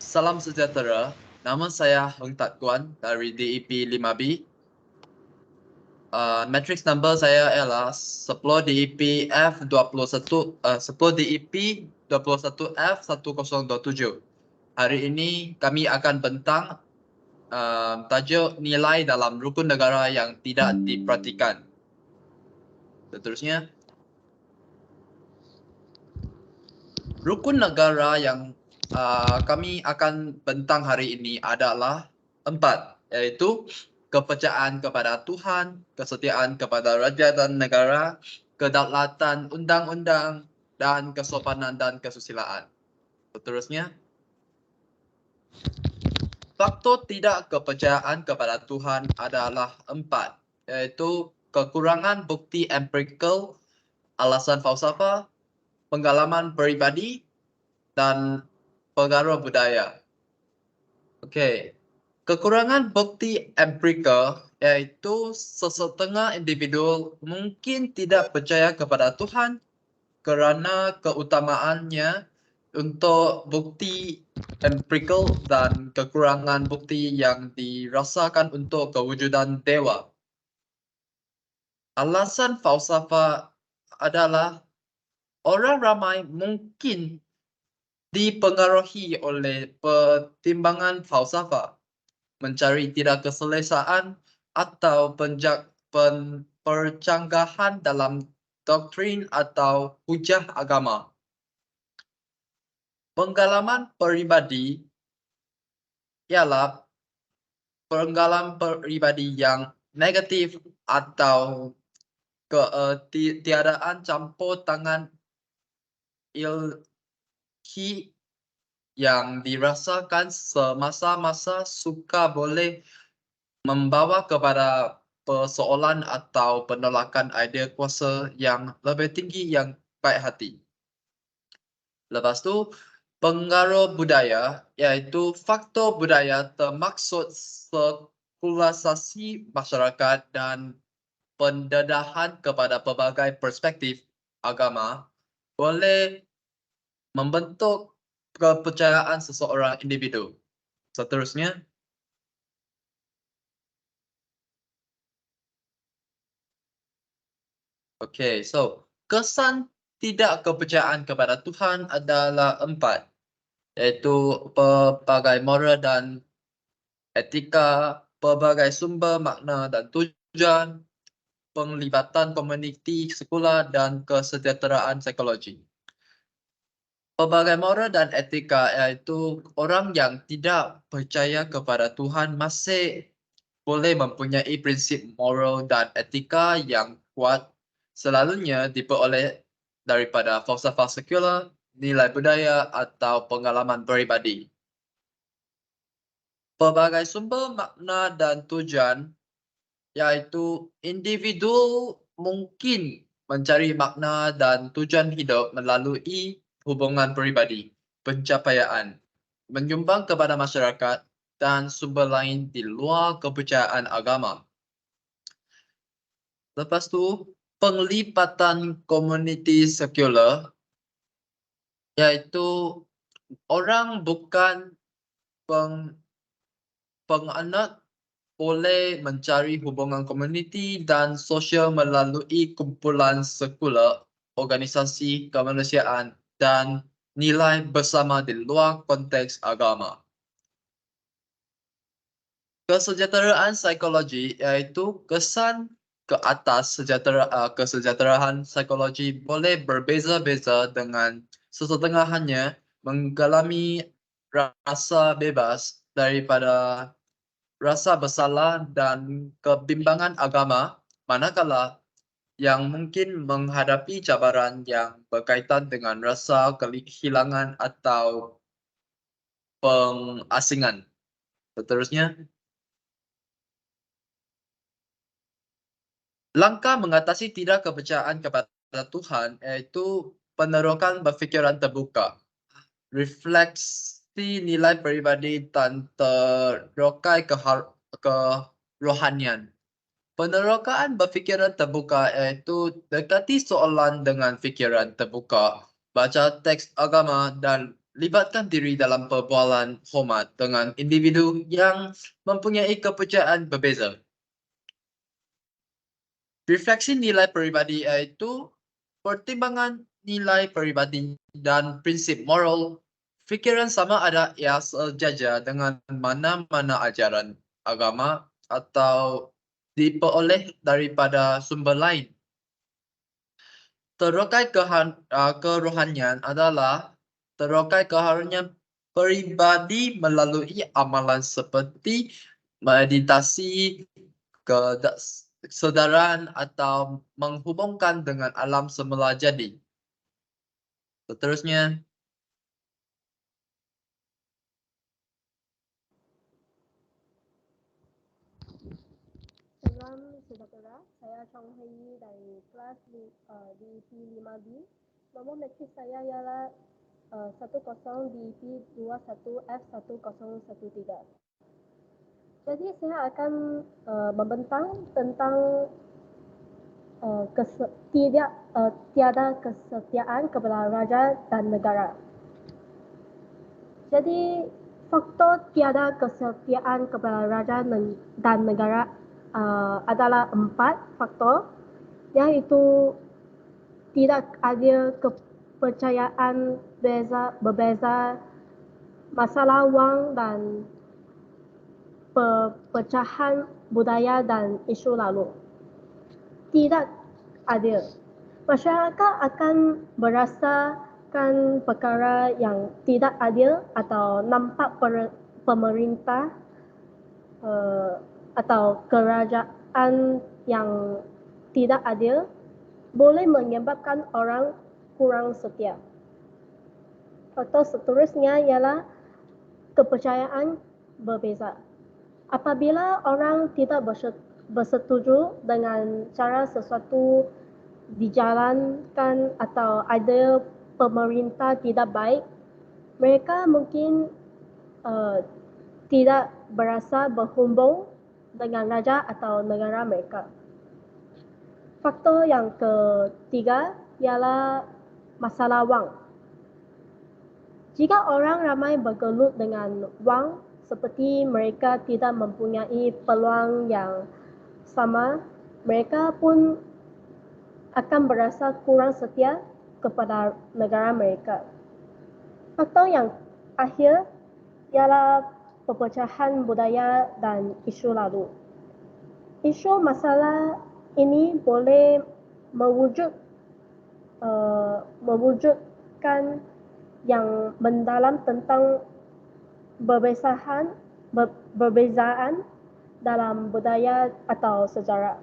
Salam sejahtera. Nama saya Heng Tat Guan dari DEP 5B. Matrix number saya ialah 10 DEP F21 10 DEP 21 F1027. Hari ini kami akan bentang tajuk nilai dalam rukun negara yang tidak diperhatikan. Seterusnya, rukun negara yang kami akan bentang hari ini adalah 4, yaitu kepercayaan kepada Tuhan, kesetiaan kepada raja dan negara, kedaulatan undang-undang, dan kesopanan dan kesusilaan. Seterusnya, faktor tidak kepercayaan kepada Tuhan adalah 4, yaitu kekurangan bukti empirikal, alasan falsafah, pengalaman peribadi, dan pengaruh budaya. Okey. Kekurangan bukti empirikal iaitu sesetengah individu mungkin tidak percaya kepada Tuhan kerana keutamaannya untuk bukti empirikal dan kekurangan bukti yang dirasakan untuk kewujudan dewa. Alasan falsafah adalah orang ramai mungkin dipengaruhi oleh pertimbangan falsafah, mencari tidak keselesaan atau percanggahan dalam doktrin atau hujah agama. Pengalaman peribadi ialah pengalaman peribadi yang negatif atau ketiadaan campur tangan ilahi yang dirasakan semasa-masa suka boleh membawa kepada persoalan atau penolakan idea kuasa yang lebih tinggi yang baik hati. Lepas tu, pengaruh budaya iaitu faktor budaya termaksud sekularisasi masyarakat dan pendedahan kepada pelbagai perspektif agama boleh membentuk kepercayaan seseorang individu. Seterusnya, okey, so kesan tidak kepercayaan kepada Tuhan adalah 4, iaitu pelbagai moral dan etika, pelbagai sumber makna dan tujuan, penglibatan komuniti sekolah dan kesejahteraan psikologi. Pelbagai moral dan etika iaitu orang yang tidak percaya kepada Tuhan masih boleh mempunyai prinsip moral dan etika yang kuat, selalunya diperoleh daripada falsafah sekular, nilai budaya atau pengalaman peribadi. Pelbagai sumber makna dan tujuan iaitu individu mungkin mencari makna dan tujuan hidup melalui hubungan peribadi, pencapaian, menyumbang kepada masyarakat dan sumber lain di luar kepercayaan agama. Lepas tu, penglibatan komuniti sekular iaitu orang bukan penganut boleh mencari hubungan komuniti dan sosial melalui kumpulan sekular, organisasi kemanusiaan dan nilai bersama di luar konteks agama. Kesejahteraan psikologi iaitu kesan ke atas kesejahteraan psikologi boleh berbeza-beza dengan sesetengahannya mengalami rasa bebas daripada rasa bersalah dan kebimbangan agama, manakala yang mungkin menghadapi cabaran yang berkaitan dengan rasa kehilangan atau pengasingan. Seterusnya, langkah mengatasi tidak kepercayaan kepada Tuhan iaitu penerokan berfikiran terbuka, refleksi nilai peribadi dan terokai kerohanian. Penerokaan berfikiran terbuka iaitu dekati soalan dengan fikiran terbuka, baca teks agama dan libatkan diri dalam perbualan hormat dengan individu yang mempunyai kepercayaan berbeza. Refleksi nilai peribadi iaitu pertimbangan nilai peribadi dan prinsip moral. Fikiran sama ada ia sejajar dengan mana-mana ajaran agama atau diperoleh daripada sumber lain. Terkait kerohanian adalah terkait kerohanian peribadi melalui amalan seperti meditasi, kesedaran atau menghubungkan dengan alam semula jadi. Seterusnya, Salam sejahtera, saya Chong Hei dari kelas DEP 5B. Nomor matrik saya ialah 10 DEP 21F1013. Jadi saya akan membentang tentang tiada kesetiaan kepada raja dan negara. Jadi faktor tiada kesetiaan kepada raja dan negara adalah 4 faktor, yaitu tidak adil kepercayaan berbeza, masalah wang dan perpecahan budaya dan isu lalu. Tidak adil. Masyarakat akan merasakan perkara yang tidak adil atau nampak pemerintah atau kerajaan yang tidak adil boleh menyebabkan orang kurang setia. Faktor seterusnya ialah kepercayaan berbeza. Apabila orang tidak bersetuju dengan cara sesuatu dijalankan atau ada pemerintah tidak baik, mereka mungkin tidak berasa berhubung dengan raja atau negara mereka. Faktor yang ketiga ialah masalah wang. Jika orang ramai bergelut dengan wang, seperti mereka tidak mempunyai peluang yang sama, mereka pun akan berasa kurang setia kepada negara mereka. Faktor yang akhir ialah perpecahan budaya dan isu lalu. Isu masalah ini boleh mewujudkan yang mendalam tentang perbezaan dalam budaya atau sejarah.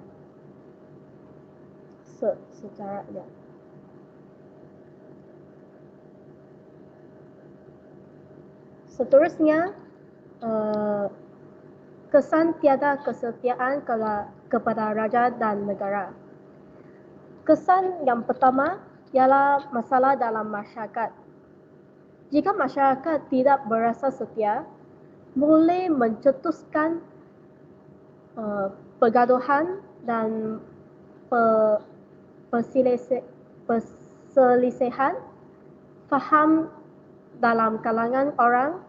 Sejarahnya. Seterusnya, kesan tiada kesetiaan kepada raja dan negara. Kesan yang pertama ialah masalah dalam masyarakat. Jika masyarakat tidak berasa setia, boleh mencetuskan pergaduhan dan perselisihan faham dalam kalangan orang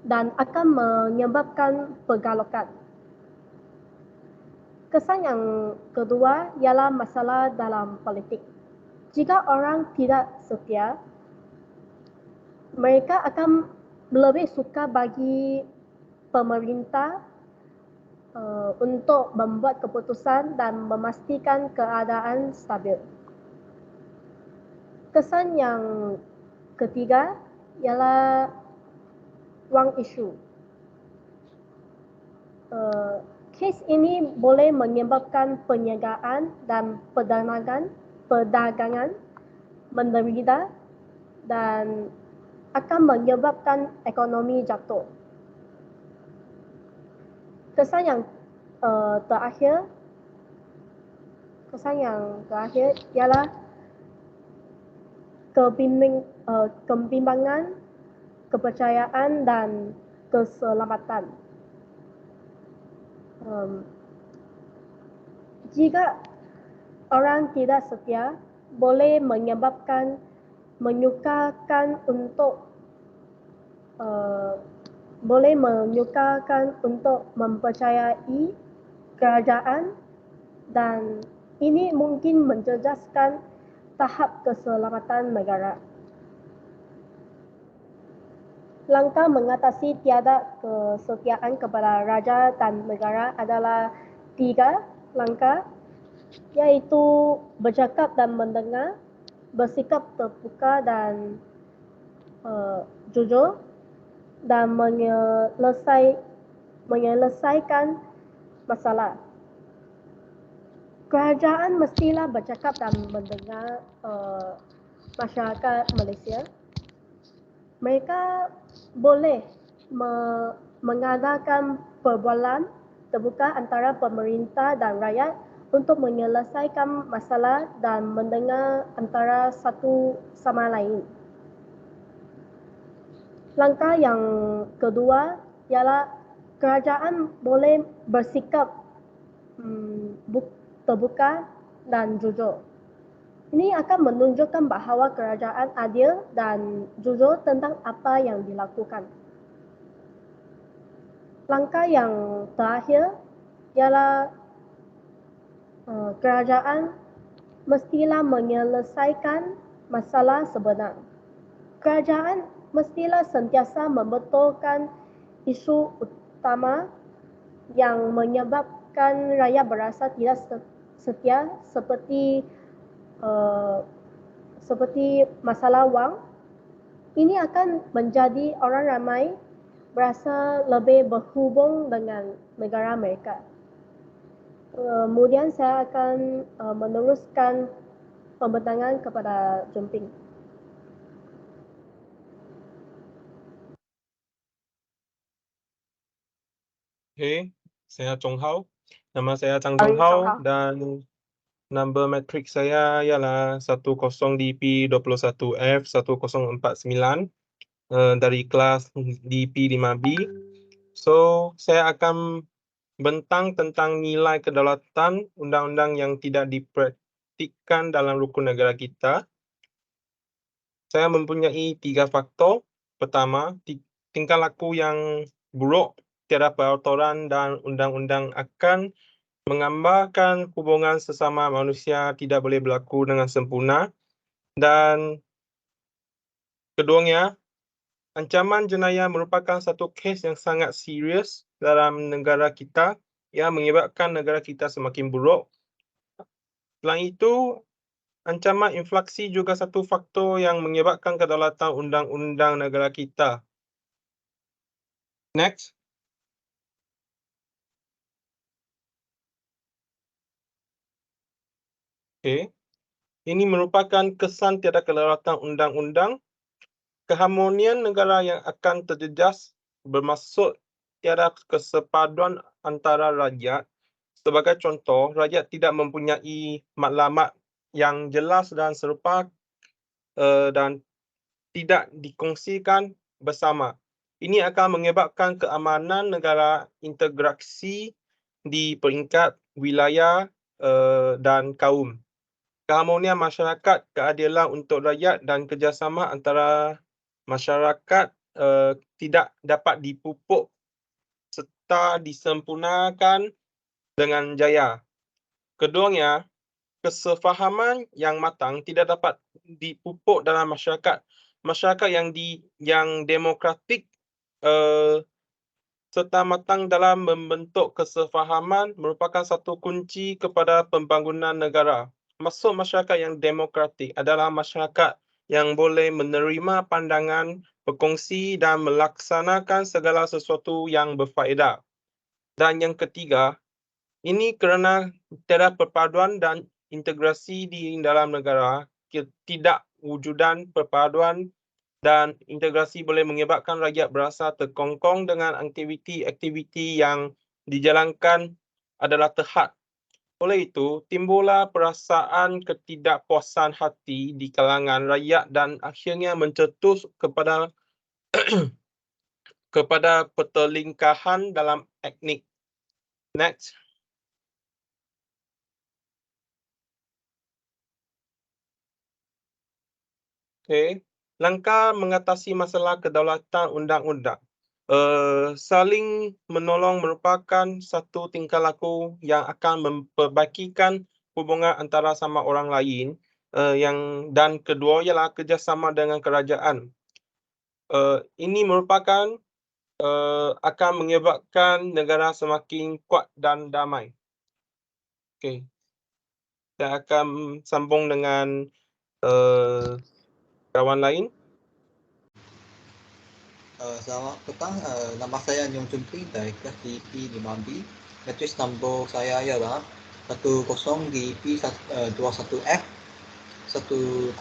dan akan menyebabkan pergolakan. Kesan yang kedua ialah masalah dalam politik. Jika orang tidak setia, mereka akan lebih suka bagi pemerintah untuk membuat keputusan dan memastikan keadaan stabil. Kesan yang ketiga ialah wang isu. Kes ini boleh menyebabkan perniagaan dan perdagangan menderita dan akan menyebabkan ekonomi jatuh. Kesan yang terakhir ialah kebimbangan, kepercayaan dan keselamatan. Jika orang tidak setia, boleh menyukarkan untuk boleh menyukarkan untuk mempercayai kerajaan dan ini mungkin menjejaskan tahap keselamatan negara. Langkah mengatasi tiada kesetiaan kepada raja dan negara adalah 3 langkah, iaitu bercakap dan mendengar, bersikap terbuka dan jujur, dan menyelesaikan masalah. Kerajaan mestilah bercakap dan mendengar masyarakat Malaysia. Mereka boleh mengadakan perbualan terbuka antara pemerintah dan rakyat untuk menyelesaikan masalah dan mendengar antara satu sama lain. Langkah yang kedua ialah kerajaan boleh bersikap terbuka dan jujur. Ini akan menunjukkan bahawa kerajaan adil dan jujur tentang apa yang dilakukan. Langkah yang terakhir ialah kerajaan mestilah menyelesaikan masalah sebenar. Kerajaan mestilah sentiasa membetulkan isu utama yang menyebabkan rakyat berasa tidak setia seperti masalah wang. Ini akan menjadi orang ramai berasa lebih berhubung dengan negara mereka. Kemudian saya akan meneruskan pembentangan kepada Jumping. Okay, saya Chong Hao. Nama saya Chang Chong Hao dan number matrik saya ialah 10DP 21F 1049 dari kelas DP 5B. So, saya akan bentang tentang nilai kedaulatan undang-undang yang tidak dipraktikkan dalam rukun negara kita. Saya mempunyai 3 faktor. Pertama, tingkah laku yang buruk, tiada peraturan dan undang-undang akan menggambarkan hubungan sesama manusia tidak boleh berlaku dengan sempurna. Dan keduanya, ancaman jenayah merupakan satu kes yang sangat serius dalam negara kita yang menyebabkan negara kita semakin buruk. Selain itu, ancaman inflasi juga satu faktor yang menyebabkan kedaulatan undang-undang negara kita. Next. Okay. Ini merupakan kesan tiada kedaulatan undang-undang. Keharmonian negara yang akan terjejas bermaksud tiada kesepaduan antara rakyat. Sebagai contoh, rakyat tidak mempunyai maklumat yang jelas dan serupa dan tidak dikongsikan bersama. Ini akan menyebabkan keamanan negara, integrasi di peringkat wilayah dan kaum. Keharmonian masyarakat, keadilan untuk rakyat dan kerjasama antara masyarakat tidak dapat dipupuk serta disempurnakan dengan jaya. Keduanya, kesefahaman yang matang tidak dapat dipupuk dalam masyarakat. Masyarakat yang demokratik serta matang dalam membentuk kesefahaman merupakan satu kunci kepada pembangunan negara. Maksud masyarakat yang demokratik adalah masyarakat yang boleh menerima pandangan, berkongsi dan melaksanakan segala sesuatu yang berfaedah. Dan yang ketiga, ini kerana tiada perpaduan dan integrasi di dalam negara, tidak wujudan perpaduan dan integrasi boleh menyebabkan rakyat berasa terkongkong dengan aktiviti-aktiviti yang dijalankan adalah terhad. Oleh itu, timbullah perasaan ketidakpuasan hati di kalangan rakyat dan akhirnya mencetus kepada pertelingkahan dalam etnik. Next. Okay. Langkah mengatasi masalah kedaulatan undang-undang. Saling menolong merupakan satu tingkah laku yang akan memperbaikikan hubungan antara sama orang lain, dan kedua ialah kerjasama dengan kerajaan. Ini merupakan akan menyebabkan negara semakin kuat dan damai. Okey. Saya akan sambung dengan kawan lain. Selamat petang, nama saya Nyong Chun Ping dari kelas DP 5B. Matriks nombor saya ialah 10 DP 21F 1019.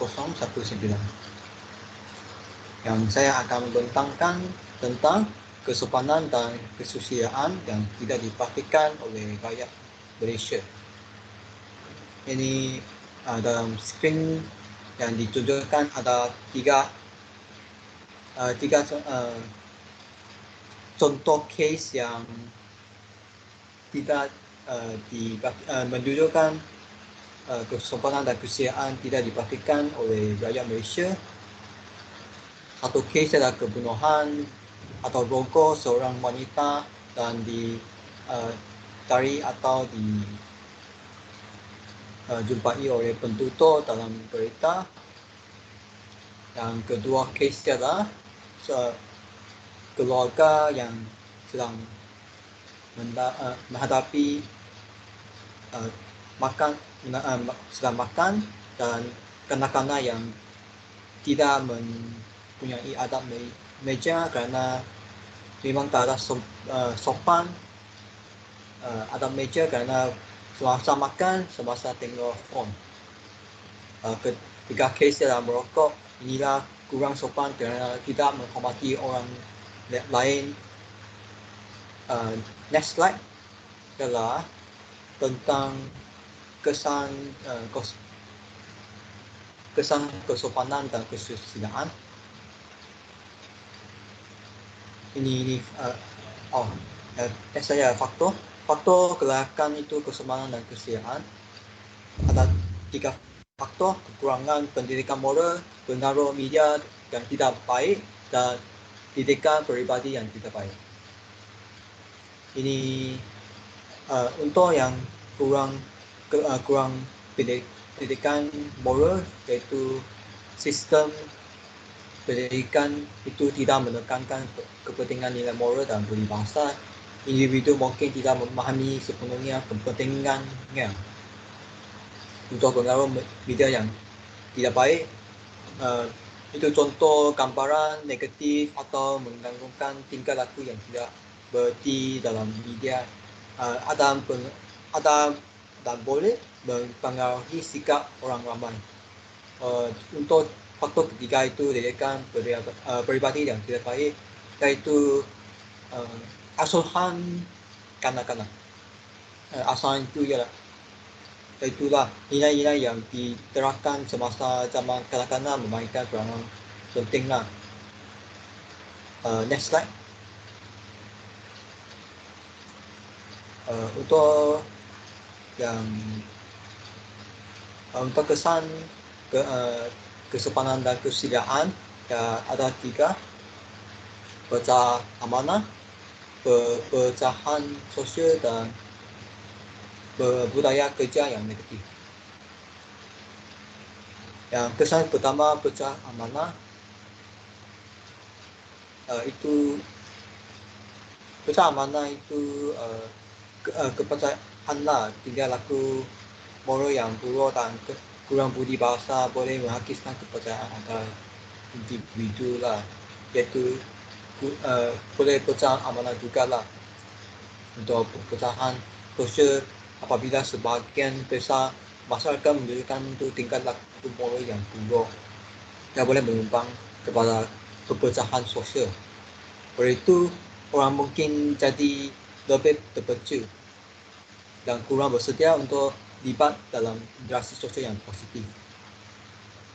Yang saya akan membentangkan tentang kesopanan dan kesusiaan yang tidak dipraktikkan oleh rakyat Malaysia. Ini dalam skrin yang ditunjukkan ada tiga contoh case yang tidak menunjukkan kesopanan dan kesusiaan tidak dipraktikkan oleh rakyat Malaysia. Satu case adalah kebunuhan atau rogol seorang wanita dan ditarik atau dijumpai oleh pentutur dalam berita. Yang kedua case adalah keluarga yang sedang menghadapi sedang makan dan kanak-kanak yang tidak mempunyai adab meja kerana memang tak ada sopan adab meja kerana semasa makan, semasa tengok phone. Ketiga kes dalam merokok, inilah kurang sopan kerana tidak menghormati orang lain. Next slide adalah tentang kesan kesopanan dan kesusiaan. Saya faktor kelayakan itu kesopanan dan kesusiaan. Ada 3 faktor: kekurangan pendidikan moral, pengaruh media yang tidak baik, dan didikan peribadi yang tidak baik. Ini untuk yang kurang pendidikan moral, iaitu sistem pendidikan itu tidak menekankan kepentingan nilai moral dan budi bahasa. Individu mungkin tidak memahami sepenuhnya kepentingannya. Untuk pengaruh media yang tidak baik, itu contoh gambaran negatif atau mengganggukan tingkah laku yang tidak bererti dalam media. Ada dan boleh mempengaruhi sikap orang ramai. Untuk faktor ketiga itu didikan peribadi yang tidak baik, iaitu asuhan kanak-kanak. Asuhan itu itulah nilai-nilai yang diterapkan semasa zaman kanak-kanak memainkan peranan pentinglah. Next slide. Untuk kesan kesopanan dan kesusiaan, ada 3: pecah amanah, pecahan sosial, dan budaya kerja yang negatif. Yang kesan pertama, pecah amanah, itu kepercayaanlah tingkah laku moral yang buruk dan kurang budi bahasa boleh menghakiskan kepercayaan antara individu lah, iaitu boleh pecah amanah juga lah. Untuk pecahan sosial, apabila sebahagian besar masyarakat menunjukkan tingkah laku moral yang buruk, yang boleh menyumbang kepada perpecahan sosial. Oleh itu, orang mungkin jadi lebih terpecu dan kurang bersedia untuk terlibat dalam interaksi sosial yang positif.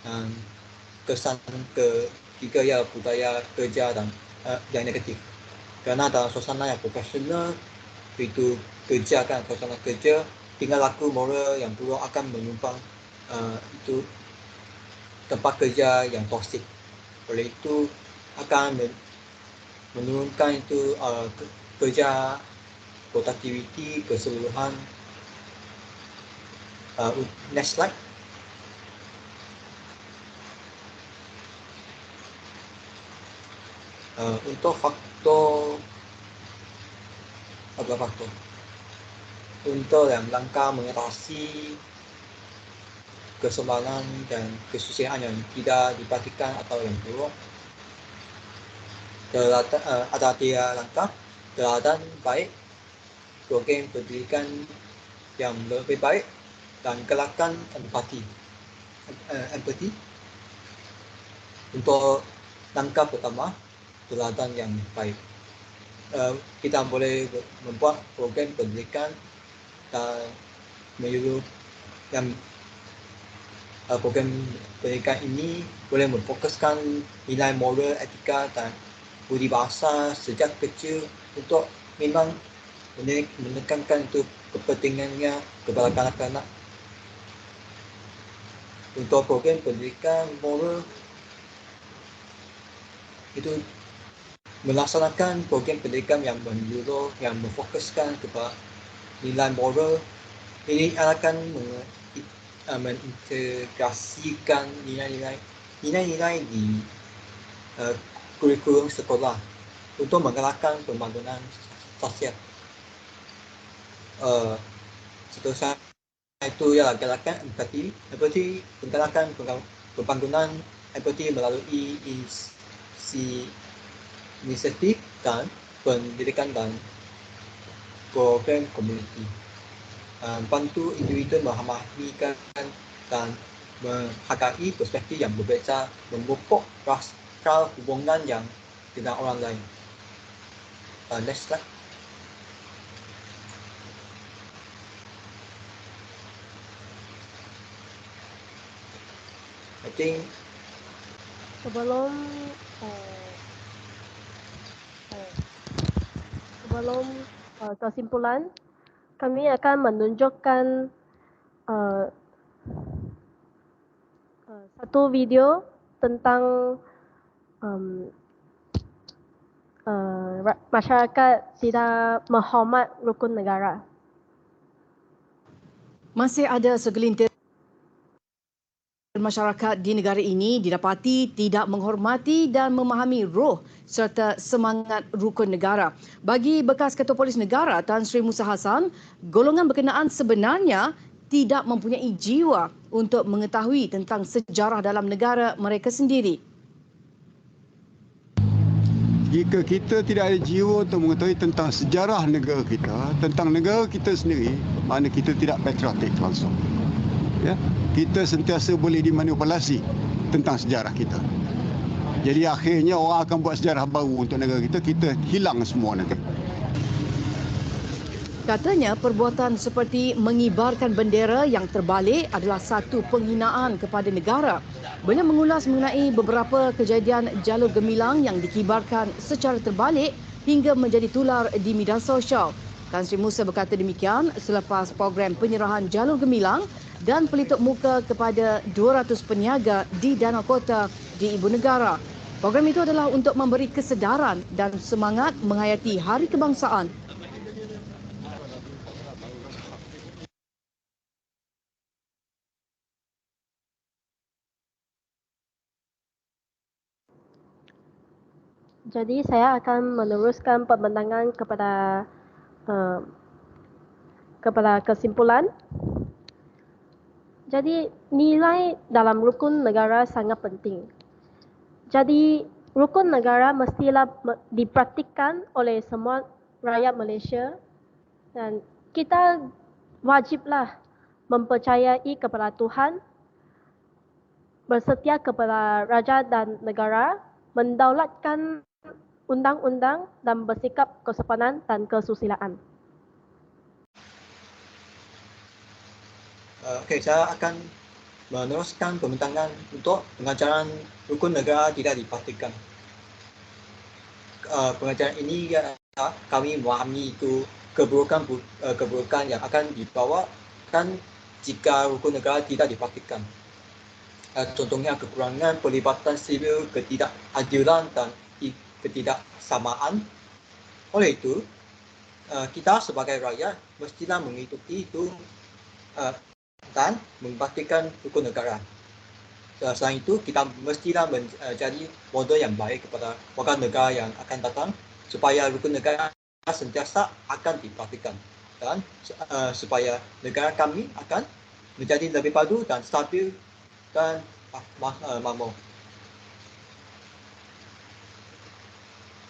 Dan kesan ketiga ialah budaya kerja dan yang negatif. Kerana dalam suasana yang profesional, itu kerja suasana kerja, tingkah laku moral yang buruk akan menyumbang itu tempat kerja yang toksik. Oleh itu akan menurunkan itu kerja productivity keseluruhan. Next slide. Untuk faktor apa faktor? Untuk yang langkah mengatasi kesumbangan dan kesusahan yang tidak diperhatikan atau yang buruk, ada 3 langkah: teladan baik, program pendidikan yang lebih baik, dan gerakan empati. Untuk langkah pertama, teladan yang baik. Kita boleh membuat program pendidikan dan menyuruh yang program pendidikan ini boleh memfokuskan nilai moral, etika dan budi bahasa sejak kecil untuk memang menekankan itu kepentingannya kepada kanak-kanak. Untuk program pendidikan moral itu melaksanakan program pendidikan yang menyeluruh, yang memfokuskan kepada nilai moral. Ini akan mengintegrasikan nilai-nilai di kurikulum sekolah untuk menggerakkan pembangunan sosial. Seterusnya itu ialah gerakan empati. Menggerakkan pembangunan empati melalui inisiatif dan pendidikan dan program komuniti. Bantu individu memahami dan menghargai perspektif yang berbeza, memupuk rasa hubungan yang dengan orang lain. Next slide. I think Sebelum kesimpulan, kami akan menunjukkan satu video tentang masyarakat tidak menghormat rukun negara. Masih ada segelintir masyarakat di negara ini didapati tidak menghormati dan memahami roh serta semangat rukun negara. Bagi bekas Ketua Polis Negara Tan Sri Musa Hassan, golongan berkenaan sebenarnya tidak mempunyai jiwa untuk mengetahui tentang sejarah dalam negara mereka sendiri. Jika kita tidak ada jiwa untuk mengetahui tentang sejarah negara kita, tentang negara kita sendiri, maknanya kita tidak patriotik langsung. Ya, kita sentiasa boleh dimanipulasi tentang sejarah kita. Jadi akhirnya orang akan buat sejarah baru untuk negara kita hilang semua nanti. Katanya perbuatan seperti mengibarkan bendera yang terbalik adalah satu penghinaan kepada negara. Beliau mengulas mengenai beberapa kejadian jalur gemilang yang dikibarkan secara terbalik hingga menjadi tular di media sosial. Tan Sri Musa berkata demikian selepas program penyerahan jalur gemilang dan pelitup muka kepada 200 peniaga di Danau Kota di Ibu Negara. Program itu adalah untuk memberi kesedaran dan semangat menghayati Hari Kebangsaan. Jadi saya akan meneruskan pembentangan kepada kesimpulan. Jadi nilai dalam rukun negara sangat penting. Jadi rukun negara mestilah dipraktikkan oleh semua rakyat Malaysia dan kita wajiblah mempercayai kepada Tuhan, bersetia kepada raja dan negara, mendaulatkan undang-undang dan bersikap kesopanan dan kesusilaan. Okey, saya akan meneruskan pembentangan untuk pengajaran rukun negara tidak dipraktikkan. Pengajaran ini kami memahami itu keburukan yang akan dibawakan jika rukun negara tidak dipraktikkan. Contohnya kekurangan pelibatan sivil, ketidakadilan dan ketidaksamaan. Oleh itu, kita sebagai rakyat mestilah mengikuti itu dan membaktikan hukum negara. Selain itu, kita mestilah menjadi model yang baik kepada warga negara yang akan datang supaya hukum negara sentiasa akan dipraktikkan dan supaya negara kami akan menjadi lebih padu dan stabil dan makmur.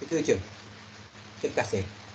Itu je. Terima kasih.